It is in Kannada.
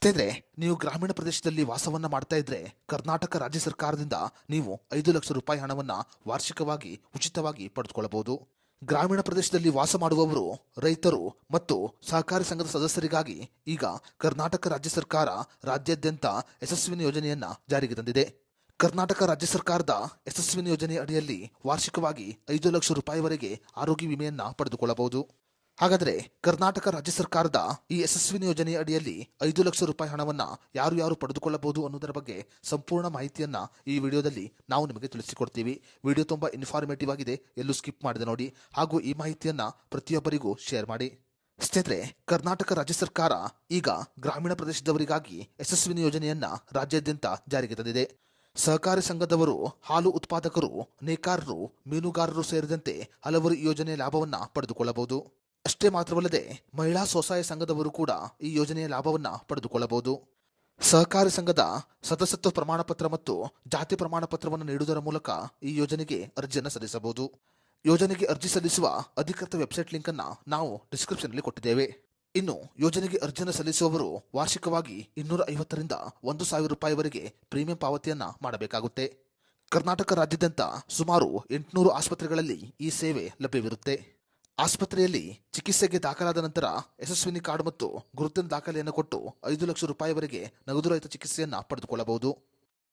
ಸ್ನೇಹಿತರೆ, ನೀವು ಗ್ರಾಮೀಣ ಪ್ರದೇಶದಲ್ಲಿ ವಾಸವನ್ನ ಮಾಡ್ತಾ ಇದ್ರೆ ಕರ್ನಾಟಕ ರಾಜ್ಯ ಸರ್ಕಾರದಿಂದ ನೀವು 5 ಲಕ್ಷ ರೂಪಾಯಿ ಹಣವನ್ನ ವಾರ್ಷಿಕವಾಗಿ ಉಚಿತವಾಗಿ ಪಡೆದುಕೊಳ್ಳಬಹುದು. ಗ್ರಾಮೀಣ ಪ್ರದೇಶದಲ್ಲಿ ವಾಸ ಮಾಡುವವರು, ರೈತರು ಮತ್ತು ಸಹಕಾರಿ ಸಂಘದ ಸದಸ್ಯರಿಗಾಗಿ ಈಗ ಕರ್ನಾಟಕ ರಾಜ್ಯ ಸರ್ಕಾರ ರಾಜ್ಯಾದ್ಯಂತ ಯಶಸ್ವಿನಿ ಯೋಜನೆಯನ್ನ ಜಾರಿಗೆ ತಂದಿದೆ. ಕರ್ನಾಟಕ ರಾಜ್ಯ ಸರ್ಕಾರದ ಯಶಸ್ವಿನಿ ಯೋಜನೆ ಅಡಿಯಲ್ಲಿ ವಾರ್ಷಿಕವಾಗಿ 5 ಲಕ್ಷ ರೂಪಾಯಿವರೆಗೆ ಆರೋಗ್ಯ ವಿಮೆಯನ್ನ ಪಡೆದುಕೊಳ್ಳಬಹುದು. ಹಾಗಾದರೆ ಕರ್ನಾಟಕ ರಾಜ್ಯ ಸರ್ಕಾರದ ಈ ಯಶಸ್ವಿನಿ ಯೋಜನೆ ಅಡಿಯಲ್ಲಿ 5 ಲಕ್ಷ ರೂಪಾಯಿ ಹಣವನ್ನ ಯಾರು ಪಡೆದುಕೊಳ್ಳಬಹುದು ಅನ್ನೋದರ ಬಗ್ಗೆ ಸಂಪೂರ್ಣ ಮಾಹಿತಿಯನ್ನ ಈ ವಿಡಿಯೋದಲ್ಲಿ ನಾವು ನಿಮಗೆ ತಿಳಿಸಿಕೊಡ್ತೀವಿ. ವಿಡಿಯೋ ತುಂಬಾ ಇನ್ಫಾರ್ಮೇಟಿವ್ ಆಗಿದೆ, ಎಲ್ಲೂ ಸ್ಕಿಪ್ ಮಾಡದೆ ನೋಡಿ, ಹಾಗೂ ಈ ಮಾಹಿತಿಯನ್ನ ಪ್ರತಿಯೊಬ್ಬರಿಗೂ ಶೇರ್ ಮಾಡಿ. ಸ್ನೇಹಿತರೆ, ಕರ್ನಾಟಕ ರಾಜ್ಯ ಸರ್ಕಾರ ಈಗ ಗ್ರಾಮೀಣ ಪ್ರದೇಶದವರಿಗಾಗಿ ಯಶಸ್ವಿನಿ ಯೋಜನೆಯನ್ನ ರಾಜ್ಯಾದ್ಯಂತ ಜಾರಿಗೆ ತಂದಿದೆ. ಸಹಕಾರಿ ಸಂಘದವರು, ಹಾಲು ಉತ್ಪಾದಕರು, ನೇಕಾರರು, ಮೀನುಗಾರರು ಸೇರಿದಂತೆ ಹಲವರು ಈ ಯೋಜನೆಯ ಲಾಭವನ್ನ ಪಡೆದುಕೊಳ್ಳಬಹುದು. ಅಷ್ಟೇ ಮಾತ್ರವಲ್ಲದೆ ಮಹಿಳಾ ಸ್ವಸಹಾಯ ಸಂಘದವರು ಕೂಡ ಈ ಯೋಜನೆಯ ಲಾಭವನ್ನ ಪಡೆದುಕೊಳ್ಳಬಹುದು. ಸಹಕಾರಿ ಸಂಘದ ಸದಸ್ಯತ್ವ ಪ್ರಮಾಣ ಪತ್ರ ಮತ್ತು ಜಾತಿ ಪ್ರಮಾಣ ಪತ್ರವನ್ನು ನೀಡುವುದರ ಮೂಲಕ ಈ ಯೋಜನೆಗೆ ಅರ್ಜಿಯನ್ನು ಸಲ್ಲಿಸಬಹುದು. ಯೋಜನೆಗೆ ಅರ್ಜಿ ಸಲ್ಲಿಸುವ ಅಧಿಕೃತ ವೆಬ್ಸೈಟ್ ಲಿಂಕ್ ಅನ್ನ ನಾವು ಡಿಸ್ಕ್ರಿಪ್ಷನ್ ಅಲ್ಲಿ ಕೊಟ್ಟಿದ್ದೇವೆ. ಇನ್ನು ಯೋಜನೆಗೆ ಅರ್ಜಿಯನ್ನು ಸಲ್ಲಿಸುವವರು ವಾರ್ಷಿಕವಾಗಿ 250 ರಿಂದ 1,000 ರೂಪಾಯಿವರೆಗೆ ಪ್ರೀಮಿಯಂ ಪಾವತಿಯನ್ನ ಮಾಡಬೇಕಾಗುತ್ತೆ. ಕರ್ನಾಟಕ ರಾಜ್ಯಾದ್ಯಂತ ಸುಮಾರು 800 ಆಸ್ಪತ್ರೆಗಳಲ್ಲಿ ಈ ಸೇವೆ ಲಭ್ಯವಿರುತ್ತೆ. ಆಸ್ಪತ್ರೆಯಲ್ಲಿ ಚಿಕಿತ್ಸೆಗೆ ದಾಖಲಾದ ನಂತರ ಯಶಸ್ವಿನಿ ಕಾರ್ಡ್ ಮತ್ತು ಗುರುತಿನ ದಾಖಲೆಯನ್ನು ಕೊಟ್ಟು 5 ಲಕ್ಷ ರೂಪಾಯಿವರೆಗೆ ನಗದು ರಹಿತ ಚಿಕಿತ್ಸೆಯನ್ನ ಪಡೆದುಕೊಳ್ಳಬಹುದು.